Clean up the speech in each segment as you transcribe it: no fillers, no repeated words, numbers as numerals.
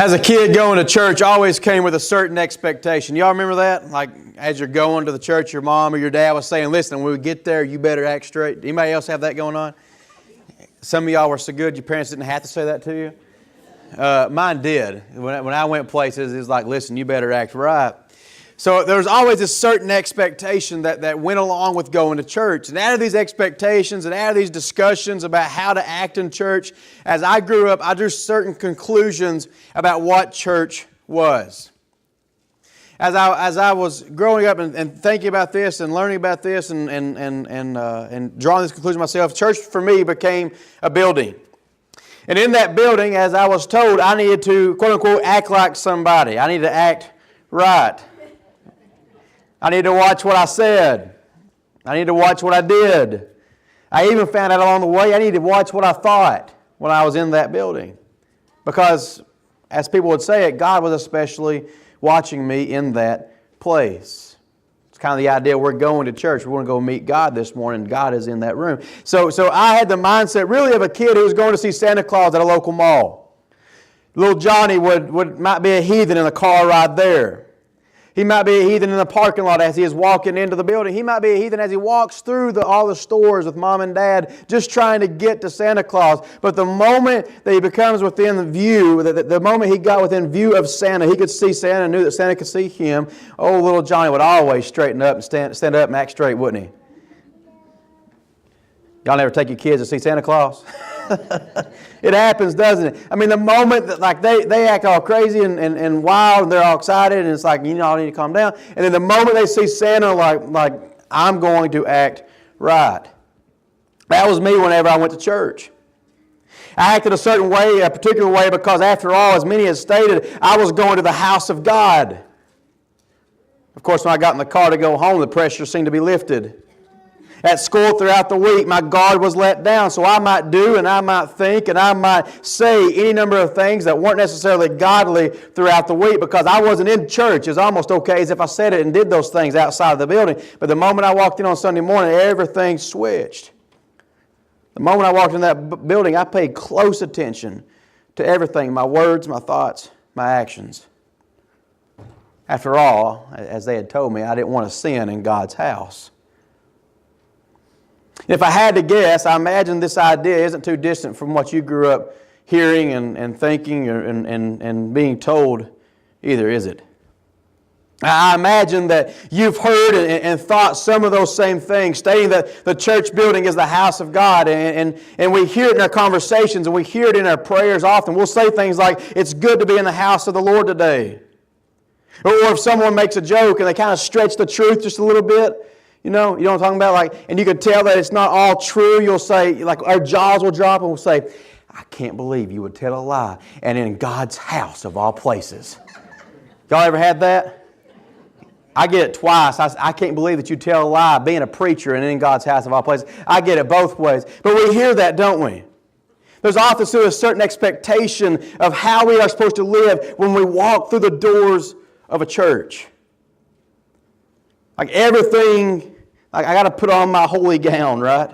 As a kid, going to church always came with a certain expectation. Y'all remember that? Like, as you're going to the church, your mom or your dad was saying, listen, when we get there, you better act straight. Anybody else have that going on? Some of y'all were so good, your parents didn't have to say that to you. Mine did. When I went places, it was like, listen, you better act right. So there was always a certain expectation that went along with going to church. And out of these expectations and out of these discussions about how to act in church, as I grew up, I drew certain conclusions about what church was. As I was growing up and thinking about this and learning about this and drawing this conclusion myself, church for me became a building. And in that building, as I was told, I needed to, quote unquote, act like somebody. I needed to act right. I needed to watch what I said. I needed to watch what I did. I even found out along the way I needed to watch what I thought when I was in that building. Because, as people would say it, God was especially watching me in that place. It's kind of the idea we're going to church. We want to go meet God this morning. God is in that room. So I had the mindset really of a kid who was going to see Santa Claus at a local mall. Little Johnny might be a heathen in the car ride there. He might be a heathen in the parking lot as he is walking into the building. He might be a heathen as he walks through all the stores with mom and dad just trying to get to Santa Claus. But the moment that he becomes within the view, the moment he got within view of Santa, he could see Santa and knew that Santa could see him. Oh, little Johnny would always straighten up and stand up and act straight, wouldn't he? Y'all never take your kids to see Santa Claus? It happens, doesn't it? I mean, the moment that like they act all crazy and wild and they're all excited and it's like, you know, I need to calm down. And then the moment they see Santa, like I'm going to act right. That was me whenever I went to church. I acted a certain way, a particular way, because after all, as many have stated, I was going to the house of God. Of course, when I got in the car to go home, the pressure seemed to be lifted. At school throughout the week, my guard was let down, so I might do and I might think and I might say any number of things that weren't necessarily godly throughout the week because I wasn't in church. It was almost okay as if I said it and did those things outside of the building. But the moment I walked in on Sunday morning, everything switched. The moment I walked in that building, I paid close attention to everything, my words, my thoughts, my actions. After all, as they had told me, I didn't want to sin in God's house. If I had to guess, I imagine this idea isn't too distant from what you grew up hearing and thinking and being told either, is it? I imagine that you've heard and thought some of those same things, stating that the church building is the house of God. And we hear it in our conversations and we hear it in our prayers often. We'll say things like, it's good to be in the house of the Lord today. Or if someone makes a joke and they kind of stretch the truth just a little bit, you know what I'm talking about? Like, and you can tell that it's not all true. You'll say, like, our jaws will drop and we'll say, I can't believe you would tell a lie. And in God's house of all places. Y'all ever had that? I get it twice. I can't believe that you tell a lie being a preacher and in God's house of all places. I get it both ways. But we hear that, don't we? There's often still a certain expectation of how we are supposed to live when we walk through the doors of a church. Like everything, like I got to put on my holy gown, right?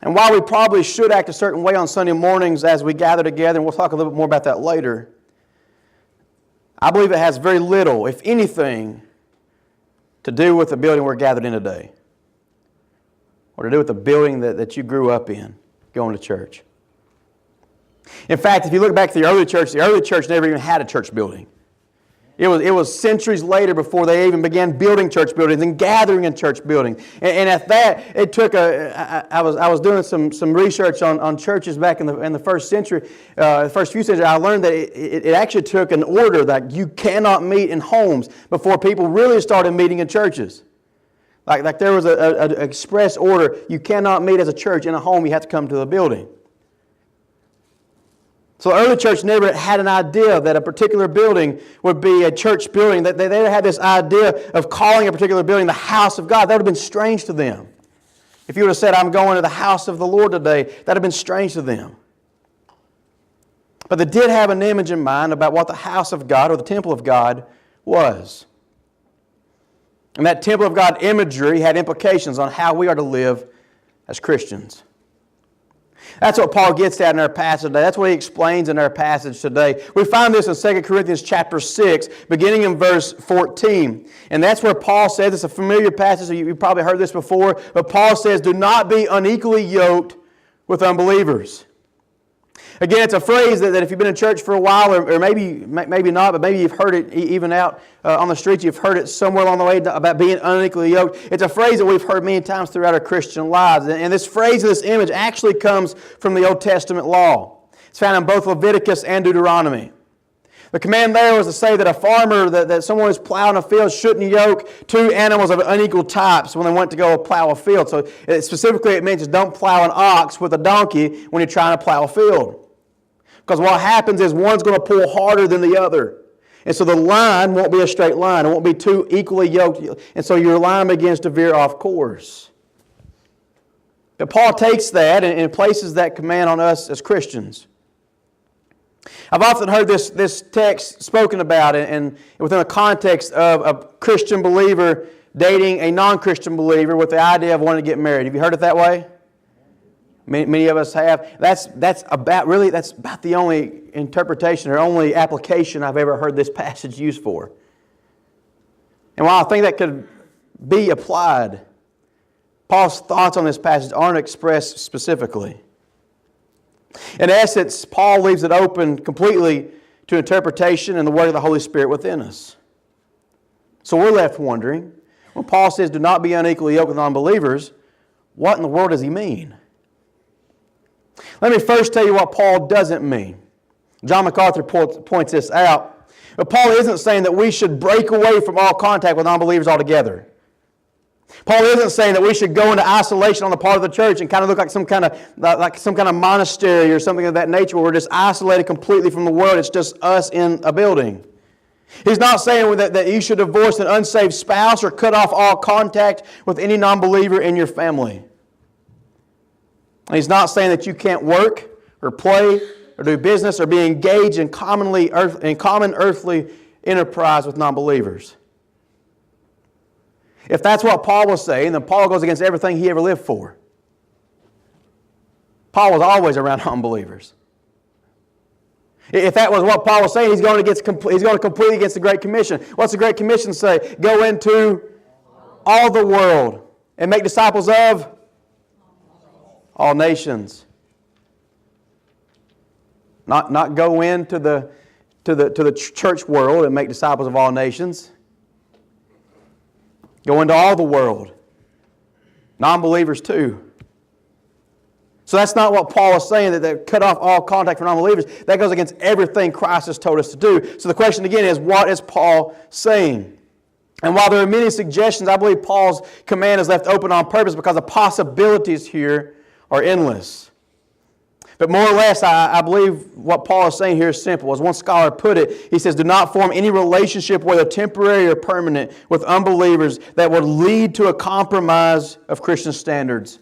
And while we probably should act a certain way on Sunday mornings as we gather together, and we'll talk a little bit more about that later, I believe it has very little, if anything, to do with the building we're gathered in today. Or to do with the building that you grew up in, going to church. In fact, if you look back to the early church never even had a church building. It was centuries later before they even began building church buildings and gathering in church buildings. And at that, it took I was doing some research on churches back in the first century, the first few centuries. I learned that it actually took an order that you cannot meet in homes before people really started meeting in churches. Like there was an express order, you cannot meet as a church in a home, you have to come to the building. So the early church never had an idea that a particular building would be a church building. They never had this idea of calling a particular building the house of God. That would have been strange to them. If you would have said, I'm going to the house of the Lord today, that would have been strange to them. But they did have an image in mind about what the house of God or the temple of God was. And that temple of God imagery had implications on how we are to live as Christians. That's what Paul gets at in our passage today. That's what he explains in our passage today. We find this in 2 Corinthians chapter 6, beginning in verse 14. And that's where Paul says, it's a familiar passage, you've probably heard this before, but Paul says, do not be unequally yoked with unbelievers. Again, it's a phrase that if you've been in church for a while, or maybe not, but maybe you've heard it even out on the streets, you've heard it somewhere along the way about being unequally yoked. It's a phrase that we've heard many times throughout our Christian lives. And this phrase, this image, actually comes from the Old Testament law. It's found in both Leviticus and Deuteronomy. The command there was to say that a farmer, that someone who's plowing a field, shouldn't yoke two animals of unequal types when they went to go plow a field. So specifically it means don't plow an ox with a donkey when you're trying to plow a field. Because what happens is one's going to pull harder than the other. And so the line won't be a straight line. It won't be two equally yoked. And so your line begins to veer off course. But Paul takes that and places that command on us as Christians. I've often heard this text spoken about and within the context of a Christian believer dating a non-Christian believer with the idea of wanting to get married. Have you heard it that way? Many of us have. That's about the only interpretation or only application I've ever heard this passage used for. And while I think that could be applied, Paul's thoughts on this passage aren't expressed specifically. In essence, Paul leaves it open completely to interpretation and the work of the Holy Spirit within us. So we're left wondering, when Paul says, do not be unequally yoked with unbelievers, what in the world does he mean? Let me first tell you what Paul doesn't mean. John MacArthur points this out. But Paul isn't saying that we should break away from all contact with unbelievers altogether. Paul isn't saying that we should go into isolation on the part of the church and kind of look like some kind of monastery or something of that nature where we're just isolated completely from the world. It's just us in a building. He's not saying that you should divorce an unsaved spouse or cut off all contact with any non-believer in your family. He's not saying that you can't work or play or do business or be engaged in common earthly enterprise with non-believers. If that's what Paul was saying, then Paul goes against everything he ever lived for. Paul was always around unbelievers. If that was what Paul was saying, he's going completely against the Great Commission. What's the Great Commission say? Go into all the world and make disciples of all nations. Not go into the church world and make disciples of all nations. Go into all the world. Non-believers too. So that's not what Paul is saying, that they cut off all contact from non-believers. That goes against everything Christ has told us to do. So the question again is, what is Paul saying? And while there are many suggestions, I believe Paul's command is left open on purpose because the possibilities here are endless. But more or less, I believe what Paul is saying here is simple. As one scholar put it, he says, do not form any relationship, whether temporary or permanent, with unbelievers that would lead to a compromise of Christian standards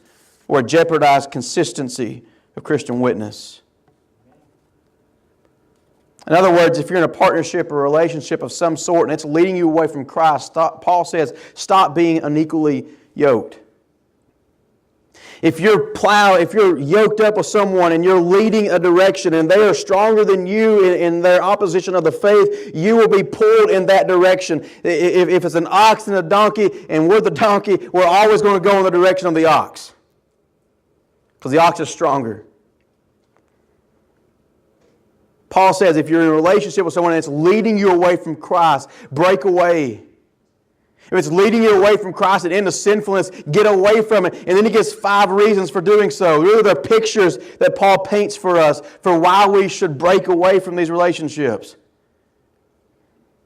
or jeopardize consistency of Christian witness. In other words, if you're in a partnership or relationship of some sort and it's leading you away from Christ, Paul says, stop being unequally yoked. If you're yoked up with someone and you're leading a direction and they are stronger than you in their opposition of the faith, you will be pulled in that direction. If it's an ox and a donkey and we're the donkey, we're always going to go in the direction of the ox. Because the ox is stronger. Paul says if you're in a relationship with someone that's leading you away from Christ, break away. If it's leading you away from Christ and into sinfulness, get away from it. And then he gives 5 reasons for doing so. Really, they're pictures that Paul paints for us for why we should break away from these relationships.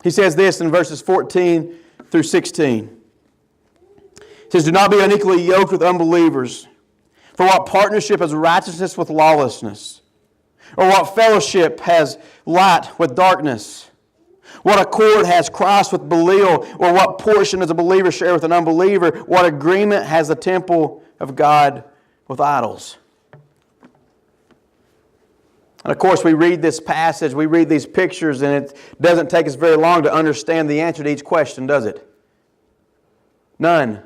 He says this in verses 14 through 16. He says, do not be unequally yoked with unbelievers. For what partnership has righteousness with lawlessness? Or what fellowship has light with darkness? What accord has Christ with Belial? Or what portion does a believer share with an unbeliever? What agreement has the temple of God with idols? And of course, we read this passage, we read these pictures, and it doesn't take us very long to understand the answer to each question, does it? None.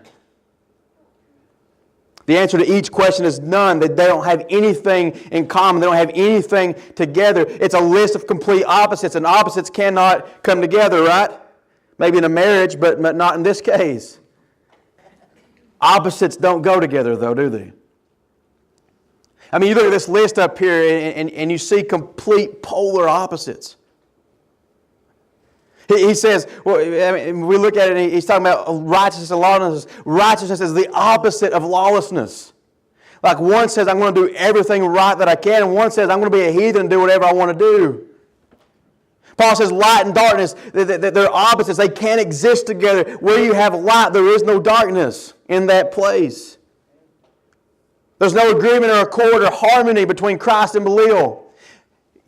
The answer to each question is none. That they don't have anything in common. They don't have anything together. It's a list of complete opposites, and opposites cannot come together, right? Maybe in a marriage, but not in this case. Opposites don't go together, though, do they? I mean, you look at this list up here, and you see complete polar opposites. He says, well, I mean, we look at it, and he's talking about righteousness and lawlessness. Righteousness is the opposite of lawlessness. Like one says, I'm going to do everything right that I can, and one says, I'm going to be a heathen and do whatever I want to do. Paul says light and darkness, they're opposites. They can't exist together. Where you have light, there is no darkness in that place. There's no agreement or accord or harmony between Christ and Belial.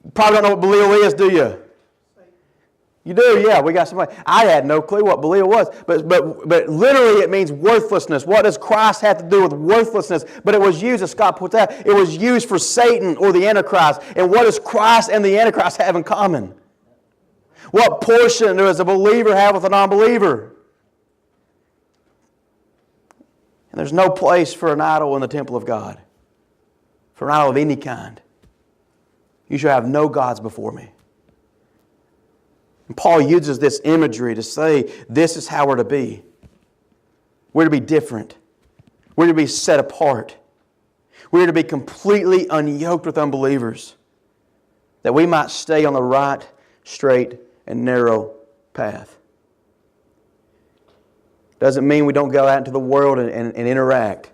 You probably don't know what Belial is, do you? You do, yeah. We got somebody. I had no clue what Belial was. But literally it means worthlessness. What does Christ have to do with worthlessness? But it was used, as Scott puts out, it was used for Satan or the Antichrist. And what does Christ and the Antichrist have in common? What portion does a believer have with a non-believer? And there's no place for an idol in the temple of God. For an idol of any kind. You shall have no gods before me. And Paul uses this imagery to say this is how we're to be. We're to be different. We're to be set apart. We're to be completely unyoked with unbelievers. That we might stay on the right, straight, and narrow path. Doesn't mean we don't go out into the world and interact.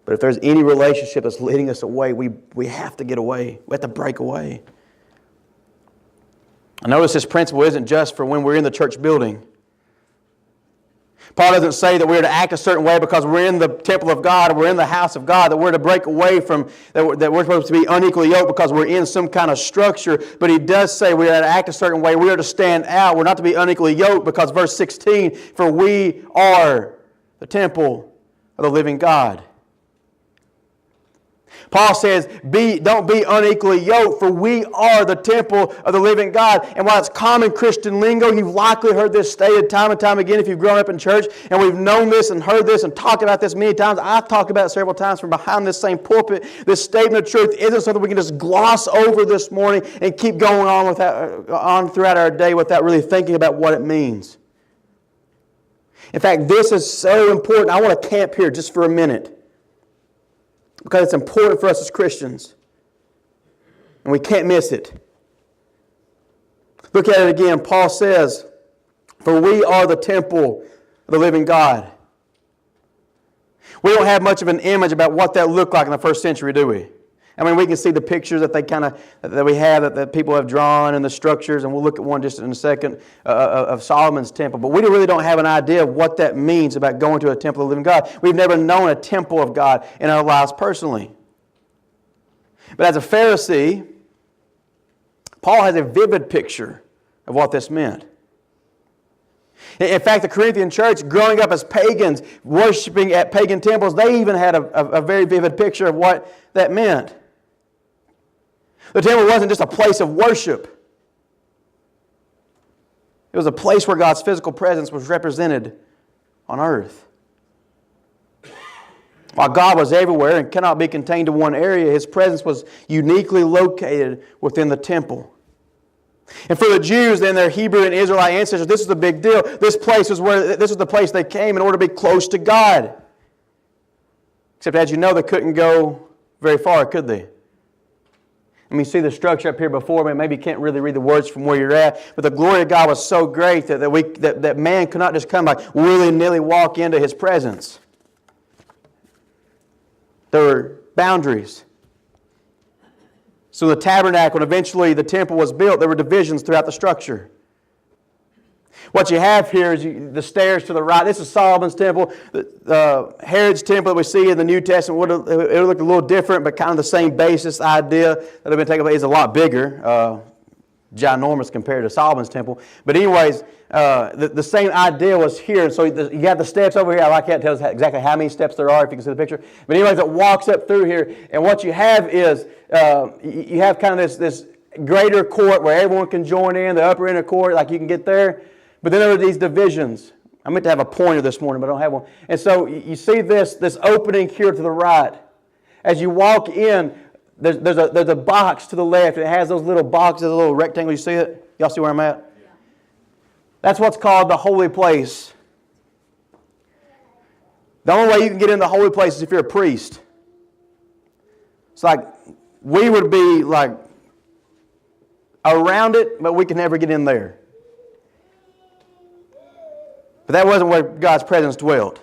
But if there's any relationship that's leading us away, we have to get away. We have to break away. I notice this principle isn't just for when we're in the church building. Paul doesn't say that we're to act a certain way because we're in the temple of God or we're in the house of God, that we're to break away from, that we're supposed to be unequally yoked because we're in some kind of structure. But he does say we are to act a certain way. We are to stand out. We're not to be unequally yoked because verse 16, for we are the temple of the living God. Paul says, don't be unequally yoked, for we are the temple of the living God. And while it's common Christian lingo, you've likely heard this stated time and time again if you've grown up in church, and we've known this and heard this and talked about this many times. I've talked about it several times from behind this same pulpit. This statement of truth isn't something we can just gloss over this morning and keep going on throughout our day without really thinking about what it means. In fact, this is so important. I want to camp here just for a minute, because it's important for us as Christians. And we can't miss it. Look at it again. Paul says, for we are the temple of the living God. We don't have much of an image about what that looked like in the first century, do we? I mean, we can see the pictures that we have that people have drawn and the structures, and we'll look at one just in a second of Solomon's temple. But we really don't have an idea of what that means about going to a temple of the living God. We've never known a temple of God in our lives personally. But as a Pharisee, Paul has a vivid picture of what this meant. In fact, the Corinthian church, growing up as pagans, worshiping at pagan temples, they even had a very vivid picture of what that meant. The temple wasn't just a place of worship. It was a place where God's physical presence was represented on earth. While God was everywhere and cannot be contained to one area, His presence was uniquely located within the temple. And for the Jews, then their Hebrew and Israelite ancestors, this was a big deal. This was the place they came in order to be close to God. Except, as you know, they couldn't go very far, could they? I mean, you see the structure up here before me. Maybe you can't really read the words from where you're at. But the glory of God was so great that man could not just come by willy-nilly walk into His presence. There were boundaries. So the tabernacle and eventually the temple was built. There were divisions throughout the structure. What you have here is the stairs to the right. This is Solomon's temple. Herod's temple that we see in the New Testament, it would look a little different, but kind of the same basis idea that had been taken place. It's a lot bigger, ginormous compared to Solomon's temple. But anyways, the same idea was here. And so you have the steps over here. I can't tell exactly how many steps there are if you can see the picture. But anyways, it walks up through here. And what you have is, you have kind of this greater court where everyone can join in, the upper inner court, like you can get there. But then there are these divisions. I meant to have a pointer this morning, but I don't have one. And so you see this opening here to the right. As you walk in, there's a box to the left. It has those little boxes, a little rectangle. You see it? Y'all see where I'm at? Yeah. That's what's called the holy place. The only way you can get in the holy place is if you're a priest. It's like we would be like around it, but we can never get in there. But that wasn't where God's presence dwelt.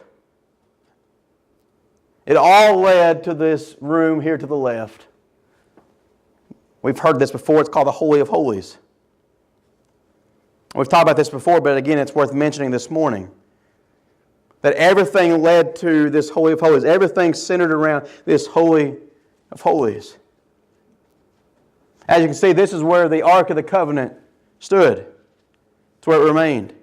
It all led to this room here to the left. We've heard this before. It's called the Holy of Holies. We've talked about this before, but again, it's worth mentioning this morning. That everything led to this Holy of Holies. Everything centered around this Holy of Holies. As you can see, this is where the Ark of the Covenant stood. It's where it remained.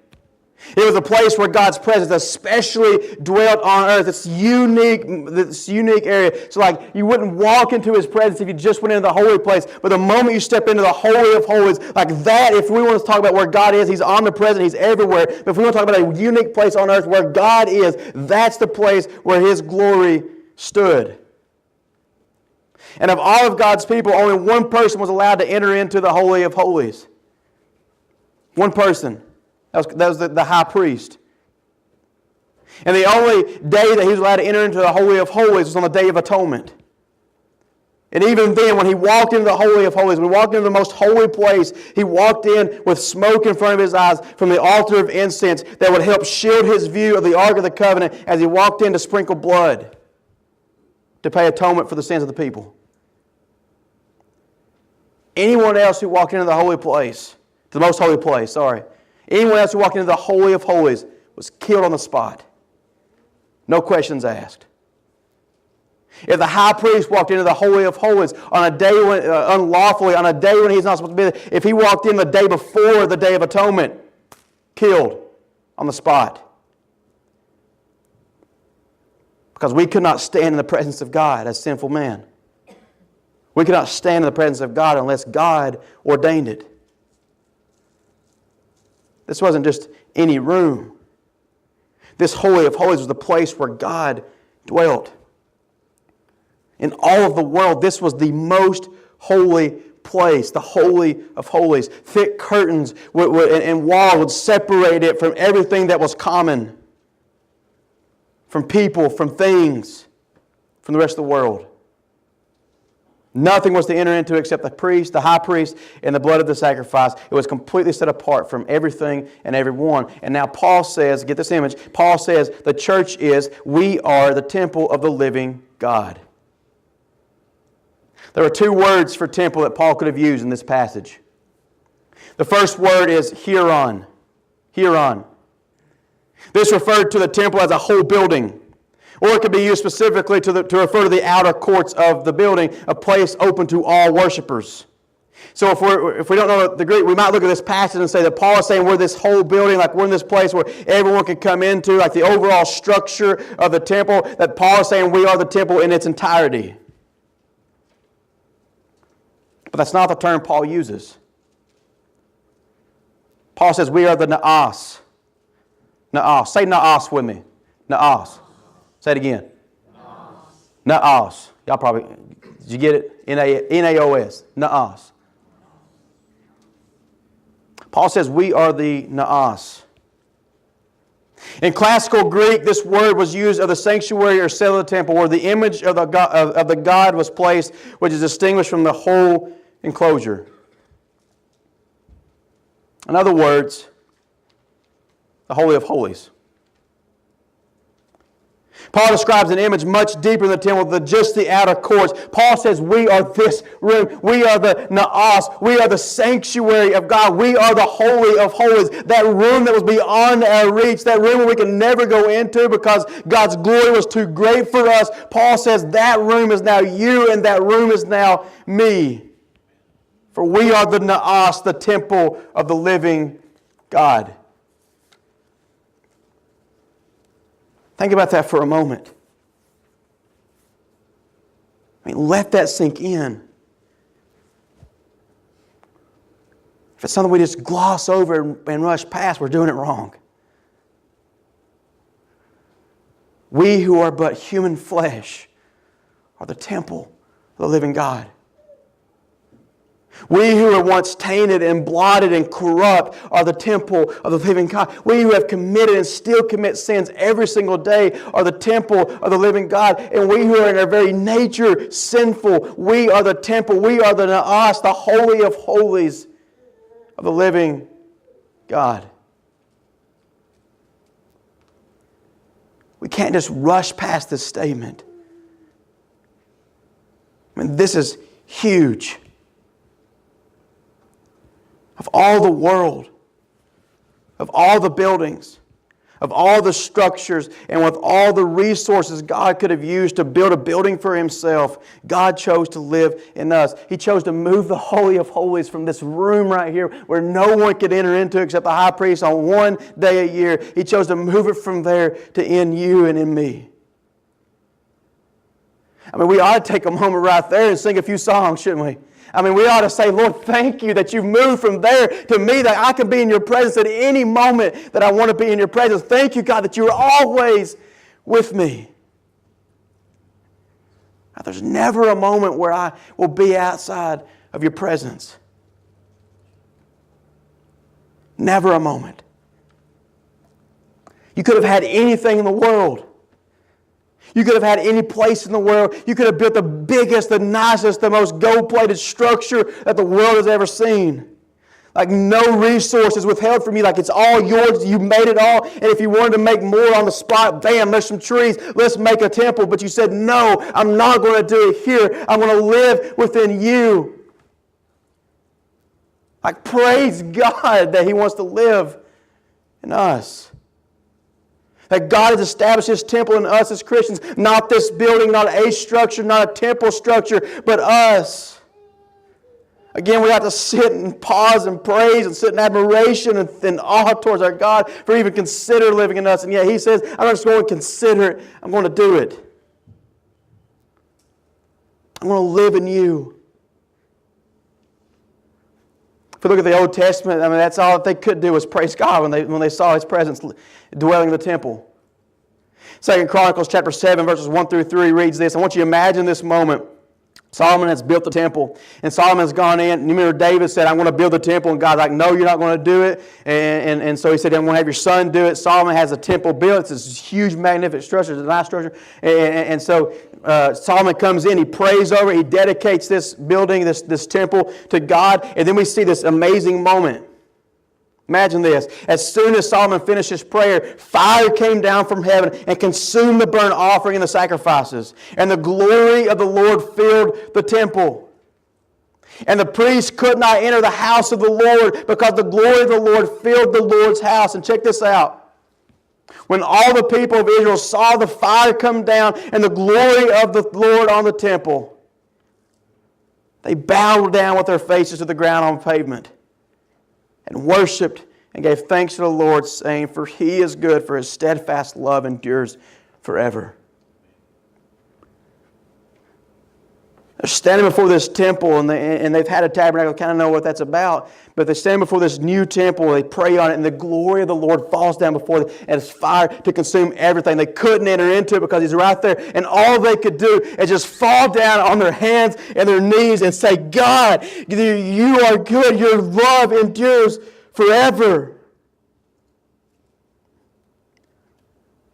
It was a place where God's presence especially dwelt on earth. It's this unique area. So like you wouldn't walk into His presence if you just went into the holy place. But the moment you step into the Holy of Holies, like that, if we want to talk about where God is, He's omnipresent, He's everywhere. But if we want to talk about a unique place on earth where God is, that's the place where His glory stood. And of all of God's people, only one person was allowed to enter into the Holy of Holies. One person. That was the high priest. And the only day that he was allowed to enter into the Holy of Holies was on the Day of Atonement. And even then, when he walked into the Holy of Holies, when he walked into the most holy place, he walked in with smoke in front of his eyes from the altar of incense that would help shield his view of the Ark of the Covenant as he walked in to sprinkle blood to pay atonement for the sins of the people. Anyone else who walked into the holy place, the most holy place, anyone else who walked into the Holy of Holies was killed on the spot. No questions asked. If the high priest walked into the Holy of Holies on a day when, unlawfully, on a day when he's not supposed to be there, if he walked in the day before the Day of Atonement, killed on the spot. Because we could not stand in the presence of God as sinful men. We could not stand in the presence of God unless God ordained it. This wasn't just any room. This Holy of Holies was the place where God dwelt. In all of the world, this was the most holy place, the Holy of Holies. Thick curtains and walls would separate it from everything that was common, from people, from things, from the rest of the world. Nothing was to enter into except the priest, the high priest, and the blood of the sacrifice. It was completely set apart from everything and everyone. And now Paul says, get this image, Paul says the church we are the temple of the living God. There are two words for temple that Paul could have used in this passage. The first word is hieron. Hieron. This referred to the temple as a whole building. Or it could be used specifically to refer to the outer courts of the building, a place open to all worshipers. So if we don't know the Greek, we might look at this passage and say that Paul is saying we're this whole building, like we're in this place where everyone can come into, like the overall structure of the temple, that Paul is saying we are the temple in its entirety. But that's not the term Paul uses. Paul says we are the naos. Naos. Say naos with me. Naos. Say it again. Naos. Y'all probably, did you get it? N-A-O-S. Naos. Paul says we are the naos. In classical Greek, this word was used of the sanctuary or cell of the temple where the image of the God was placed, which is distinguished from the whole enclosure. In other words, the Holy of Holies. Paul describes an image much deeper in the temple than just the outer courts. Paul says we are this room. We are the naos. We are the sanctuary of God. We are the Holy of Holies. That room that was beyond our reach. That room where we can never go into because God's glory was too great for us. Paul says that room is now you and that room is now me. For we are the naos, the temple of the living God. Think about that for a moment. I mean, let that sink in. If it's something we just gloss over and rush past, we're doing it wrong. We who are but human flesh are the temple of the living God. We who were once tainted and blotted and corrupt are the temple of the living God. We who have committed and still commit sins every single day are the temple of the living God. And we who are in our very nature sinful, we are the temple. We are the naas, the holy of holies of the living God. We can't just rush past this statement. I mean, this is huge. Of all the world, of all the buildings, of all the structures, and with all the resources God could have used to build a building for Himself, God chose to live in us. He chose to move the Holy of Holies from this room right here where no one could enter into except the high priest on one day a year. He chose to move it from there to in you and in me. I mean, we ought to take a moment right there and sing a few songs, shouldn't we? I mean, we ought to say, Lord, thank you that you've moved from there to me, that I can be in your presence at any moment that I want to be in your presence. Thank you, God, that you are always with me. God, there's never a moment where I will be outside of your presence. Never a moment. You could have had anything in the world. You could have had any place in the world. You could have built the biggest, the nicest, the most gold-plated structure that the world has ever seen. Like no resources withheld from you. Like it's all yours. You made it all. And if you wanted to make more on the spot, bam, there's some trees. Let's make a temple. But you said, no, I'm not going to do it here. I'm going to live within you. Like praise God that He wants to live in us. That God has established His temple in us as Christians. Not this building, not a structure, not a temple structure, but us. Again, we have to sit and pause and praise and sit in admiration and awe towards our God for even consider living in us. And yet He says, I'm not just going to consider it, I'm going to do it. I'm going to live in you. If we look at the Old Testament, I mean, that's all that they could do was praise God when they saw His presence dwelling in the temple. 2 Chronicles chapter 7, verses 1 through 3 reads this. I want you to imagine this moment. Solomon has built the temple, and Solomon's gone in. You remember David said, I'm going to build the temple, and God's like, no, you're not going to do it. And so he said, I'm going to have your son do it. Solomon has a temple built. It's this huge, magnificent structure. It's a nice structure. And so Solomon comes in, he prays over it, he dedicates this building, this temple to God, and then we see this amazing moment. Imagine this. As soon as Solomon finished his prayer, fire came down from heaven and consumed the burnt offering and the sacrifices. And the glory of the Lord filled the temple. And the priests could not enter the house of the Lord because the glory of the Lord filled the Lord's house. And check this out. When all the people of Israel saw the fire come down and the glory of the Lord on the temple, they bowed down with their faces to the ground on the pavement and worshipped and gave thanks to the Lord, saying, for He is good, for His steadfast love endures forever. They're standing before this temple, and they've had a tabernacle, kind of know what that's about. But they stand before this new temple, they pray on it, and the glory of the Lord falls down before them, and it's fire to consume everything. They couldn't enter into it because He's right there, and all they could do is just fall down on their hands and their knees and say, God, you are good, your love endures forever.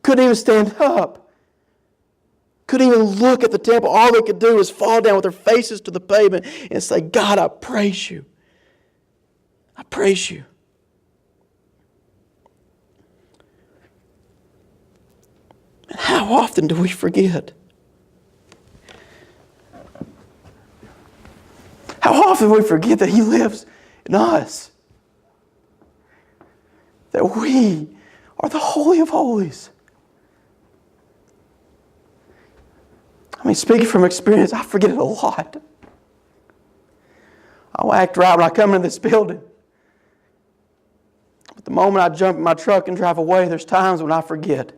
Couldn't even stand up. Couldn't even look at the temple. All they could do was fall down with their faces to the pavement and say, God, I praise you. I praise you. And how often do we forget? How often do we forget that He lives in us? That we are the Holy of Holies. I mean, speaking from experience, I forget it a lot. I'll act right when I come into this building. But the moment I jump in my truck and drive away, there's times when I forget.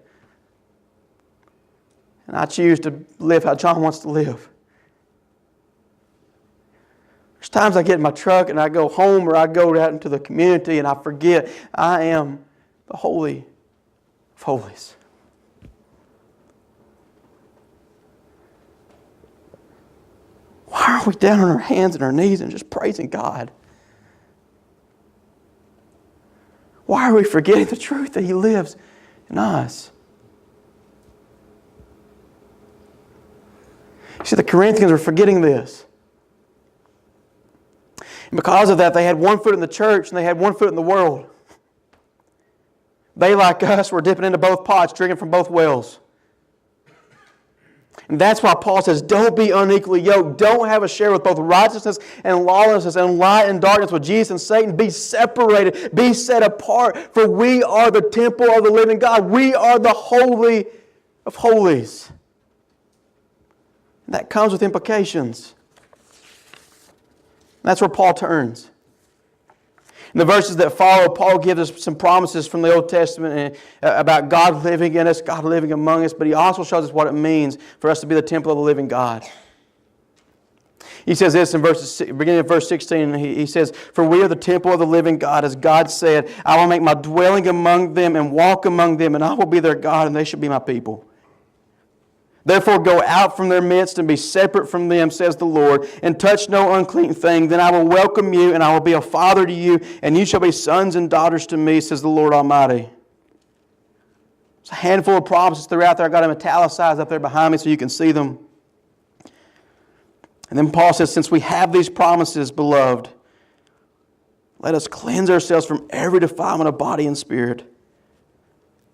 And I choose to live how John wants to live. There's times I get in my truck and I go home or I go out into the community and I forget I am the Holy of Holies. are we down on our hands and our knees and just praising God? Why are we forgetting the truth that He lives in us? You see, the Corinthians were forgetting this. And because of that, they had one foot in the church and they had one foot in the world. They, like us, were dipping into both pots, drinking from both wells. And that's why Paul says, don't be unequally yoked. Don't have a share with both righteousness and lawlessness and light and darkness with Jesus and Satan. Be separated. Be set apart. For we are the temple of the living God. We are the Holy of Holies. And that comes with implications. That's where Paul turns. In the verses that follow, Paul gives us some promises from the Old Testament about God living in us, God living among us, but he also shows us what it means for us to be the temple of the living God. He says this in beginning of verse 16, he says, "For we are the temple of the living God, as God said, I will make my dwelling among them and walk among them, and I will be their God, and they shall be my people. Therefore go out from their midst and be separate from them, says the Lord, and touch no unclean thing. Then I will welcome you, and I will be a father to you, and you shall be sons and daughters to me, says the Lord Almighty." There's a handful of promises throughout there. I've got them italicized up there behind me so you can see them. And then Paul says, since we have these promises, beloved, let us cleanse ourselves from every defilement of body and spirit,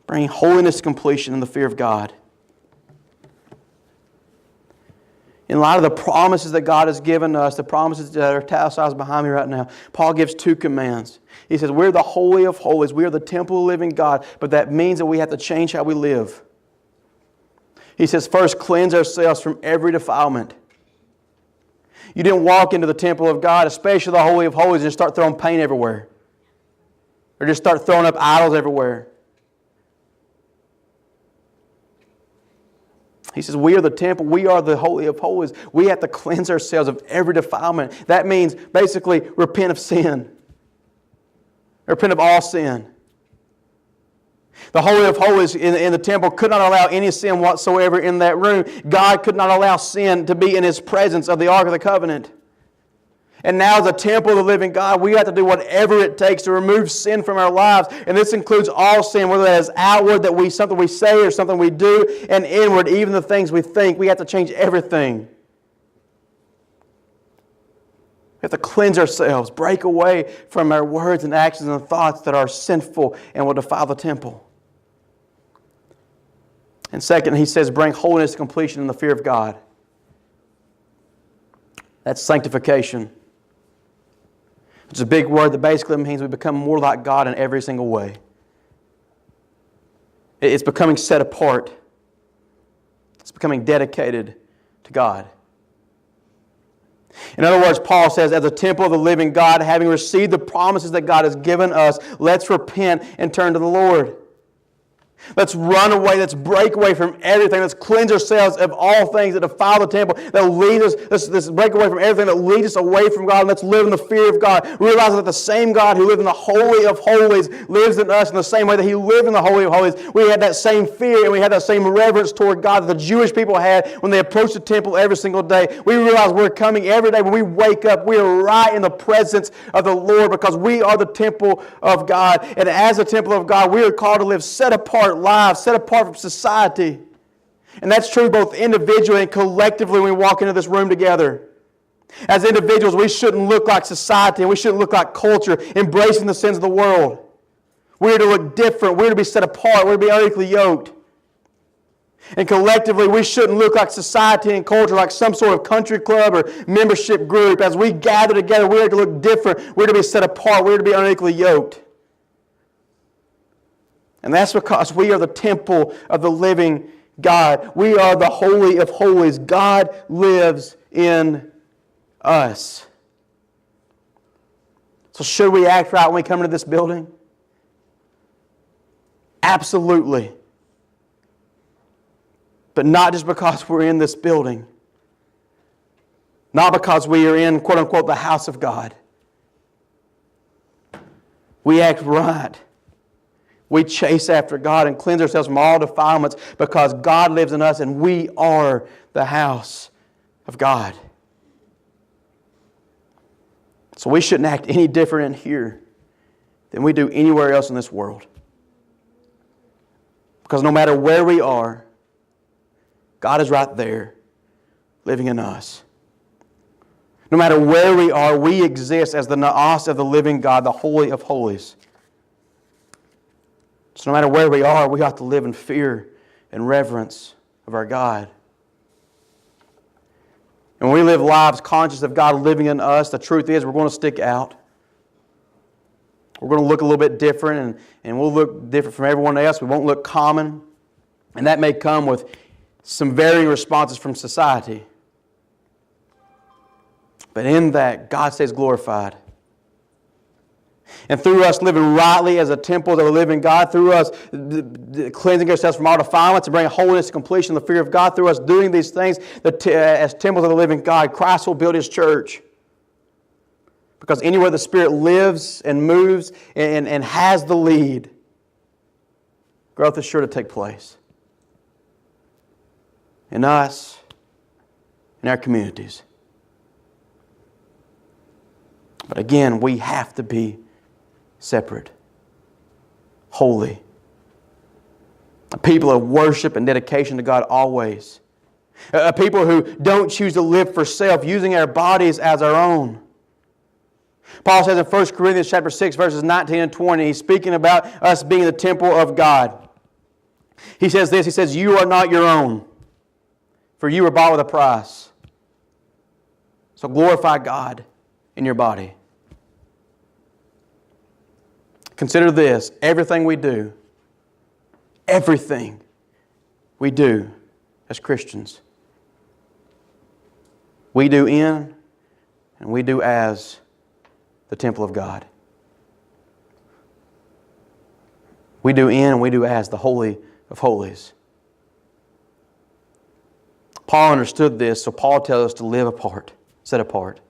bringing holiness to completion in the fear of God. In light of the promises that God has given us, the promises that are italicized behind me right now, Paul gives two commands. He says, we're the Holy of Holies. We are the temple of the living God, but that means that we have to change how we live. He says, first, cleanse ourselves from every defilement. You didn't walk into the temple of God, especially the Holy of Holies, and just start throwing paint everywhere. Or just start throwing up idols everywhere. He says, we are the temple. We are the Holy of Holies. We have to cleanse ourselves of every defilement. That means basically repent of sin. Repent of all sin. The Holy of Holies in the temple could not allow any sin whatsoever in that room. God could not allow sin to be in His presence of the Ark of the Covenant. And now, as a temple of the living God, we have to do whatever it takes to remove sin from our lives. And this includes all sin, whether that is outward, something we say or something we do, and inward, even the things we think. We have to change everything. We have to cleanse ourselves, break away from our words and actions and thoughts that are sinful and will defile the temple. And second, he says, bring holiness to completion in the fear of God. That's sanctification. It's a big word that basically means we become more like God in every single way. It's becoming set apart. It's becoming dedicated to God. In other words, Paul says, as a temple of the living God, having received the promises that God has given us, let's repent and turn to the Lord. Let's run away. Let's break away from everything. Let's cleanse ourselves of all things that defile the temple, that lead us. Let's break away from everything that leads us away from God. And let's live in the fear of God. Realize that the same God who lived in the Holy of Holies lives in us in the same way that He lived in the Holy of Holies. We had that same fear and we had that same reverence toward God that the Jewish people had when they approached the temple every single day. We realize we're coming every day when we wake up. We are right in the presence of the Lord because we are the temple of God. And as a temple of God, we are called to live set apart lives, set apart from society. And that's true both individually and collectively when we walk into this room together. As individuals, we shouldn't look like society and we shouldn't look like culture, embracing the sins of the world. We're to look different. We're to be set apart. We're to be unequally yoked. And collectively, we shouldn't look like society and culture, like some sort of country club or membership group. As we gather together, we're to look different. We're to be set apart. We're to be unequally yoked. And that's because we are the temple of the living God. We are the Holy of Holies. God lives in us. So should we act right when we come into this building? Absolutely. But not just because we're in this building. Not because we are in, quote unquote, the house of God. We act right. We chase after God and cleanse ourselves from all defilements because God lives in us and we are the house of God. So we shouldn't act any different in here than we do anywhere else in this world. Because no matter where we are, God is right there living in us. No matter where we are, we exist as the Naas of the living God, the Holy of Holies. So no matter where we are, we ought to live in fear and reverence of our God. And when we live lives conscious of God living in us, the truth is we're going to stick out. We're going to look a little bit different, and we'll look different from everyone else. We won't look common. And that may come with some varying responses from society. But in that, God stays glorified. And through us living rightly as a temple of the living God, through us cleansing ourselves from all defilements and bringing holiness to completion, the fear of God, through us doing these things as temples of the living God, Christ will build His church. Because anywhere the Spirit lives and moves and has the lead, growth is sure to take place. In us, in our communities. But again, we have to be separate, holy. A people of worship and dedication to God always. A people who don't choose to live for self, using our bodies as our own. Paul says in 1 Corinthians chapter 6, verses 19 and 20, he's speaking about us being the temple of God. He says this, he says, "You are not your own, for you were bought with a price. So glorify God in your body." Consider this, everything we do as Christians, we do in and we do as the temple of God. We do in and we do as the Holy of Holies. Paul understood this, so Paul tells us to live apart, set apart.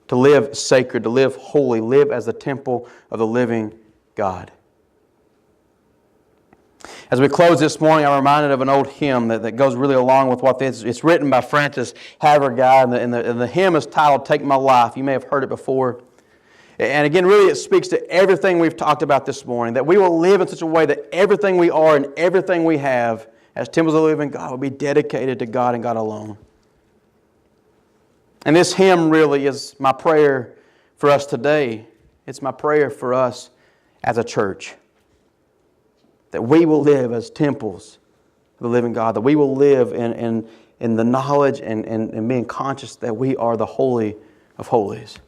To live sacred, to live holy, live as the temple of the living God. As we close this morning, I'm reminded of an old hymn that goes really along with what this is. It's written by Francis Havergal, and the hymn is titled "Take My Life." You may have heard it before. And again, really it speaks to everything we've talked about this morning, that we will live in such a way that everything we are and everything we have as temples of the living God will be dedicated to God and God alone. And this hymn really is my prayer for us today. It's my prayer for us as a church. That we will live as temples of the living God. That we will live in the knowledge and being conscious that we are the Holy of Holies.